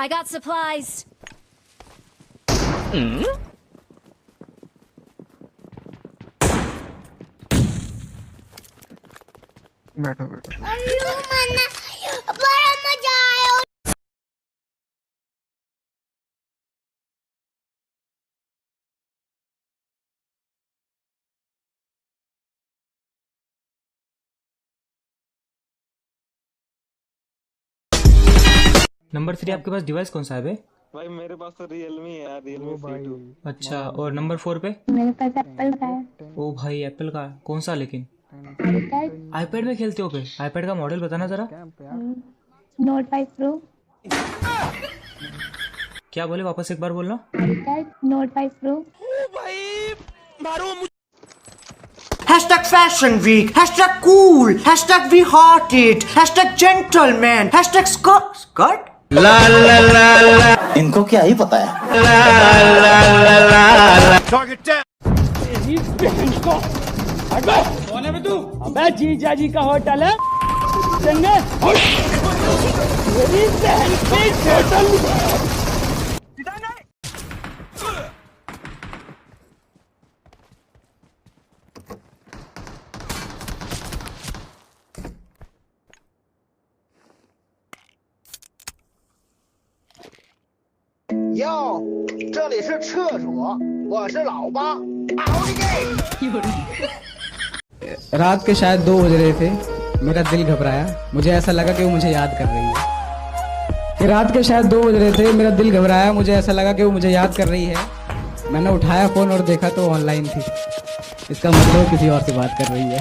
I got supplies. बैठो बैठो। बड़ा मजा आया। नंबर 3 आपके पास डिवाइस कौन सा है बे? भाई मेरे पास तो रियलमी है यार, रियलमी C2। अच्छा, और नंबर 4 पे? मेरे पास एप्पल का है। ओ भाई एप्पल का कौन सा? लेकिन आईपैड आईपैड में खेलते हो पे? आईपैड का मॉडल बताना जरा। Note 5 pro. क्या बोले, वापस एक बार बोलना। IPad note 5 pro. Hashtag Fashion Week, hashtag cool, hashtag we hearted, hashtag gentleman, hashtag skirt? La la la la. इनको क्या ही पता है? La la la la. Target down. कौन है बे तू? अबे जीजा जी का होटल है। चंगे। मेरी बहन की होटल।哟，这里是厕所，我是老八。रात के शायद 2 बज रहे थे, मेरा दिल घबराया, मुझे ऐसा लगा कि वो मुझे याद कर रही है। रात के शायद 2 बज रहे थे, मेरा दिल घबराया, मुझे ऐसा लगा कि वो मुझे याद कर रही है। मैंने उठाया फ़ोन और देखा तो ऑनलाइन थी। इसका मतलब किसी और से बात कर रही है।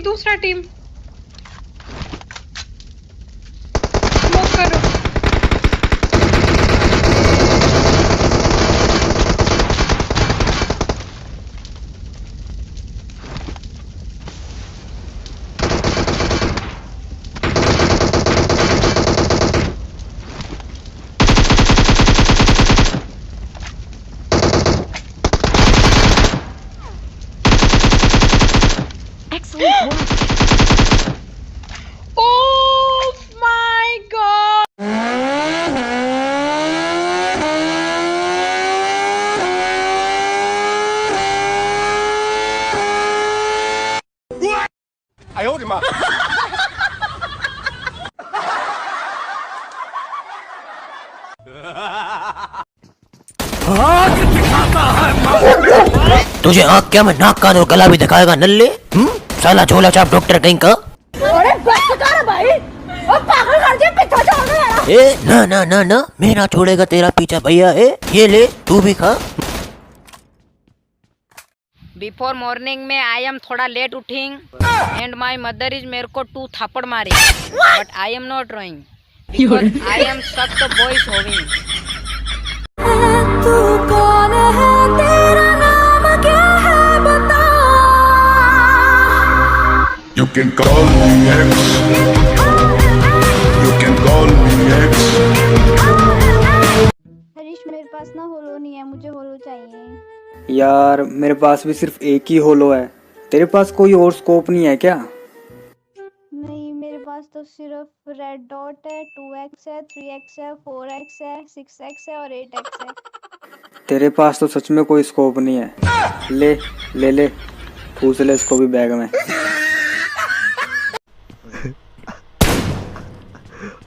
दूसरा टीम स्मोक करो। Excellent work. Oh my god! I hold him up. तुझे आँख क्या मैं नाक कान और गला भी दिखाएगा नल्ले? साला झोला छाप डॉक्टर कहीं का? अरे बस कर भाई, अब पागल कर दिया, पीछा छोड़ दे यार। ए ना ना ना ना, मेरा छोड़ेगा तेरा पीछा भैया। ये ले तू भी खा। बिफोर मॉर्निंग में आई एम थोड़ा लेट उठिंग एंड माई मदर इज मेरे को 2 थापड़ मारी, बट आई एम नॉट रोइंग because I am suck the boys होविंग। तू कौन है, तेरा नाम क्या है बता। You can call me X. You can call me X. Harish मेरे पास ना होलो नहीं है, मुझे होलो चाहिए। यार मेरे पास भी सिर्फ एक ही होलो है, तेरे पास कोई और स्कोप नहीं है क्या? नहीं, मेरे पास तो सिर्फ रेड डॉट है, 2x है, 3x है, 4x है, 6x है और 8x है। तेरे पास तो सच में कोई स्कोप नहीं है। ले ले ले, ठूस ले इसको भी बैग में।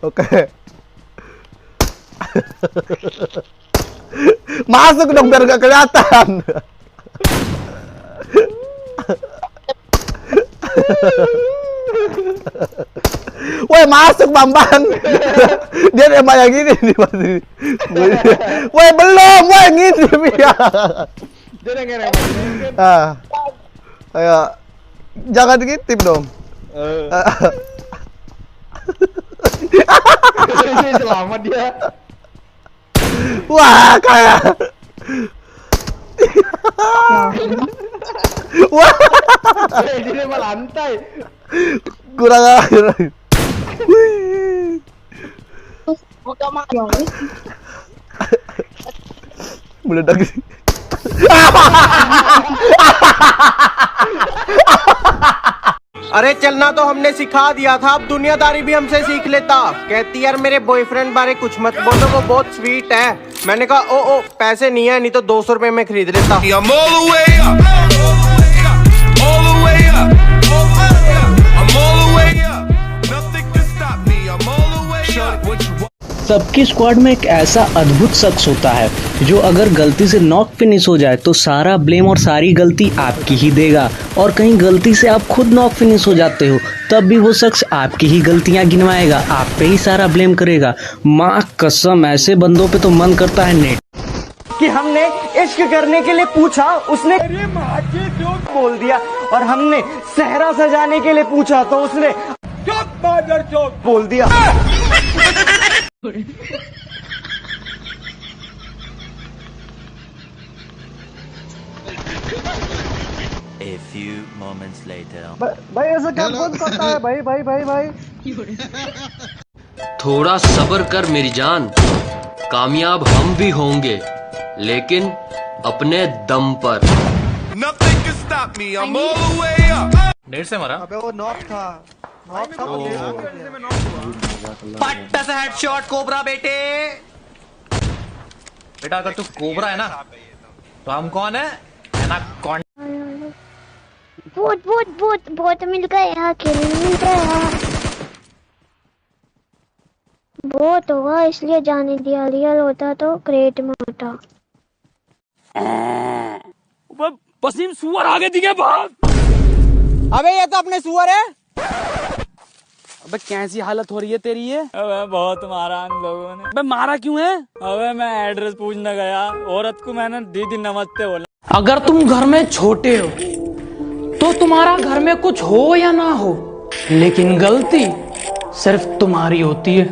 Oke. Masuk dong biar gak kelihatan. Woi masuk Bambang. Dia emang yang gini nih pasti. Woi belum, woi ngintip ya. Ayo, jangan ngintip dong. selamat dia. Wah, kayak. Wah, Dia lempar lantai. kurang ajar. Wih. Meledak sih. अरे चलना तो हमने सिखा दिया था, अब दुनियादारी भी हमसे सीख लेता। कहती यार मेरे बॉयफ्रेंड बारे कुछ मत बोलो, वो बहुत स्वीट है। मैंने कहा ओ पैसे नहीं है, नहीं तो 200 रुपए में खरीद लेता। I'm all the way up. All the way up. I'm all the way up. Nothing can stop me. I'm all the way up. What you want? सबकी स्क्वाड में एक ऐसा अद्भुत शख्स होता है जो अगर गलती से नॉक फिनिश हो जाए तो सारा ब्लेम और सारी गलती आपकी ही देगा, और कहीं गलती से आप खुद नॉक फिनिश हो जाते हो तब भी वो शख्स आपकी ही गलतियां गिनवाएगा, आप पे ही सारा ब्लेम करेगा। माँ कसम, ऐसे बंदों पे तो मन करता है नेट कि हमने इश्क करने के लिए पूछा, उसने जोक बोल दिया, और हमने सहरा सजाने के लिए पूछा तो उसने जोक बोल दिया। A few moments later. भाई ऐसा क्या कौन करता है भाई भाई भाई भाई? थोड़ा सब्र कर मेरी जान, कामयाब हम भी होंगे लेकिन अपने दम पर। Nothing can stop me. I'm all the way up. 1.5 से मारा। अबे वो नॉक था। नॉक था वो। पट्टा से हेडशॉट कोबरा बेटे। बेटा अगर तू कोबरा है ना तो हम कौन है ना कौन। बहुत मिल गया, अकेले मिल गया। बहुत होगा इसलिए जाने दिया, रियल होता तो क्रेट में होता। पसीम सुअर आगे दिखे भाग। अबे ये तो अपने सुअर है। अबे कैसी हालत हो रही है तेरी ये? अबे बहुत मारा इन लोगों ने। अबे मारा क्यों है? अबे मैं एड्रेस पूछने गया, औरत को मैंने दीदी नमस्ते बोला। अगर तुम घर में छोटे हो तो तुम्हारा घर में कुछ हो या ना हो, लेकिन गलती सिर्फ तुम्हारी होती है।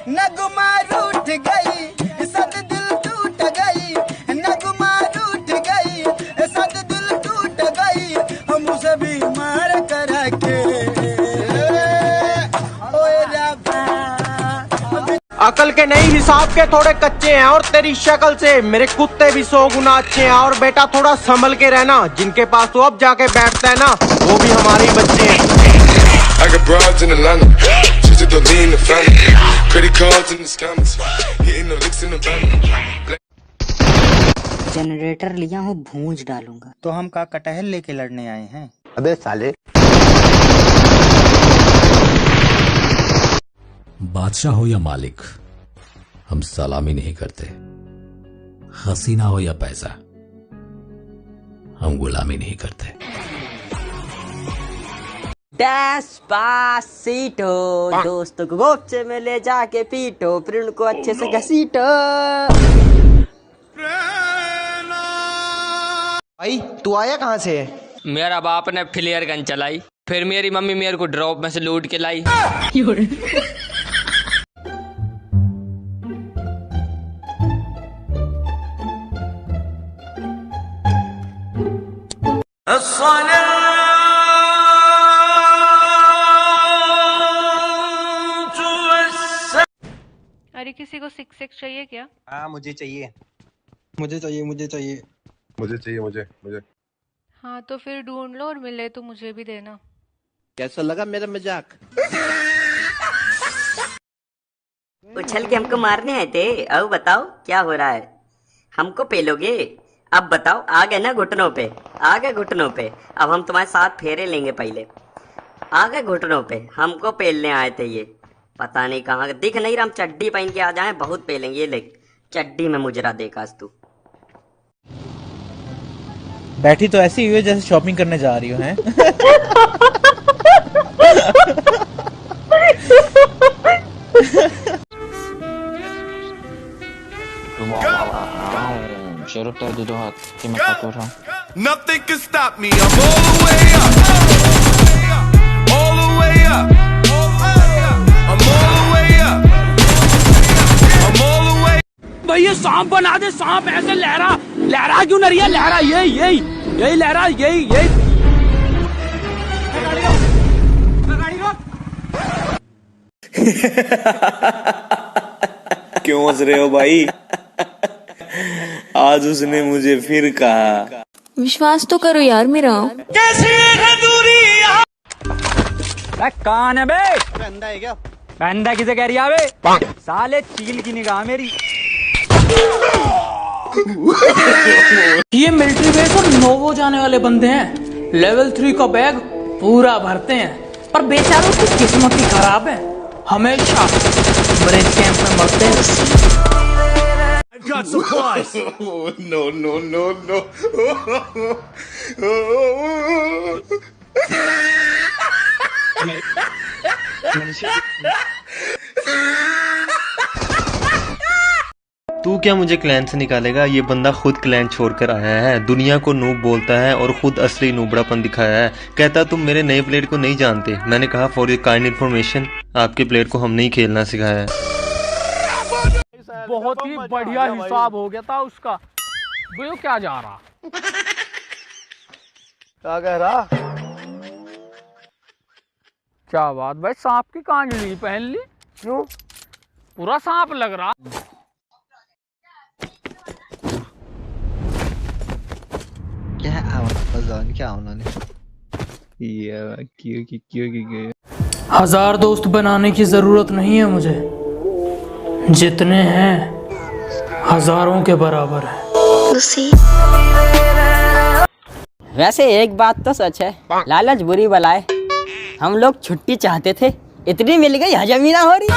नगमा रूठ गई, सद दिल टूट गई, नगमा रूठ गई, सद दिल टूट गई, हम उसे भी मार करा के। अकल के नहीं हिसाब के थोड़े कच्चे हैं, और तेरी शक्ल से मेरे कुत्ते भी 100 गुना अच्छे हैं। और बेटा थोड़ा संभल के रहना, जिनके पास तो अब जाके बैठता है ना वो भी हमारे बच्चे हैं। I got broads in Atlanta. She's the lean, the family. Credit cards in the scammers. Hitting the licks in the van. Generator लिया हूँ, भूंज डालूंगा। तो हम का कटहल लेके लड़ने आए हैं? अबे साले। बादशाह हो या मालिक, हम सलामी नहीं करते। हसीना हो या पैसा, हम गुलामी नहीं करते। डेस्पासिटो, दोस्तों को गोपचे में ले जाके पीटो, फिर उनको अच्छे से घसीटो। भाई तू आया कहाँ से? मेरा बाप ने फ्लेयर गन चलाई, फिर मेरी मम्मी मेरे को ड्रॉप में से लूट के लाई। अरे किसी को 6x चाहिए क्या? हाँ मुझे चाहिए। मुझे चाहिए मुझे चाहिए मुझे चाहिए मुझे। हाँ तो फिर ढूंढ लो और मिले तो मुझे भी देना। कैसा लगा मेरा मजाक? उछल के हमको मारने आए थे। अब बताओ क्या हो रहा है? हमको पेलोगे? अब बताओ, आ गए ना घुटनों पे? आ गए घुटनों पे? अब हम तुम्हारे साथ फेरे लेंगे। पहले आ गए घुटनों पे, हमको पेलने आए थे ये। पता नहीं कहाँ दिख नहीं रहा, हम चड्डी पहन के आ जाए, बहुत पेलेंगे। ये ले चड्डी में मुजरा देखा तू। बैठी तो ऐसी हुई है जैसे शॉपिंग करने जा रही हो हैं? Nothing can stop me. I'm all the way up. All the way up. I'm all the way up. सांप बना दे, सांप ऐसे लहरा लहरा क्यों नहीं है, लहरा यही यही यही लहरा यही यही। क्यों हंस रहे हो भाई? आज उसने मुझे फिर कहा। विश्वास तो करो यार मेरा। कैसी है दूरी कौन है बे? बंदा है क्या? बंदा किसे कह रही है बे? साले चील की निगाह मेरी। ये मिलिट्री बेस और नोवो जाने वाले बंदे हैं, लेवल 3 का बैग पूरा भरते हैं, पर बेचारों की किस्मत ही खराब है, हमेशा ब्रेक कैंप में मरते हैं। Got supplies. No, no, no, no. तू क्या मुझे क्लैन से निकालेगा? ये बंदा खुद क्लैन छोड़कर आया है, दुनिया को नूब बोलता है और खुद असली नूबड़ापन दिखाया है। कहता तुम मेरे नए प्लेयर को नहीं जानते। मैंने कहा फॉर योर काइंड इन्फॉर्मेशन, आपके प्लेयर को हमने ही खेलना सिखाया है। बहुत ही बढ़िया हिसाब हो गया था उसका। वो क्या जा रहा? क्या कह रहा? क्या बात भाई, सांप की कांजली पहन ली? क्यों? पूरा सांप लग रहा। क्या आवाज क्या उन्होंने ये क्यों 1000 दोस्त बनाने की जरूरत नहीं है मुझे, जितने हैं हजारों के बराबर है। वैसे एक बात तो सच है, लालच बुरी बलाए। हम लोग छुट्टी चाहते थे, इतनी मिल गई हजम ही ना हो रही।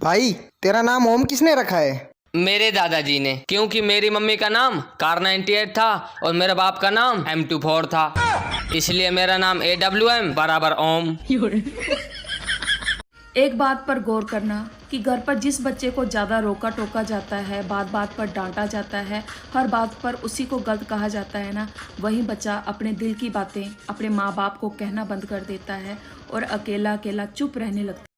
भाई तेरा नाम ओम किसने रखा है? मेरे दादाजी ने, क्योंकि मेरी मम्मी का नाम कार 98 था और मेरे बाप का नाम M24 था, इसलिए मेरा नाम AWM बराबर ओम। एक बात पर गौर करना कि घर पर जिस बच्चे को ज़्यादा रोका टोका जाता है, बात बात पर डांटा जाता है, हर बात पर उसी को गलत कहा जाता है ना, वही बच्चा अपने दिल की बातें अपने माँ बाप को कहना बंद कर देता है और अकेला अकेला चुप रहने लगता है।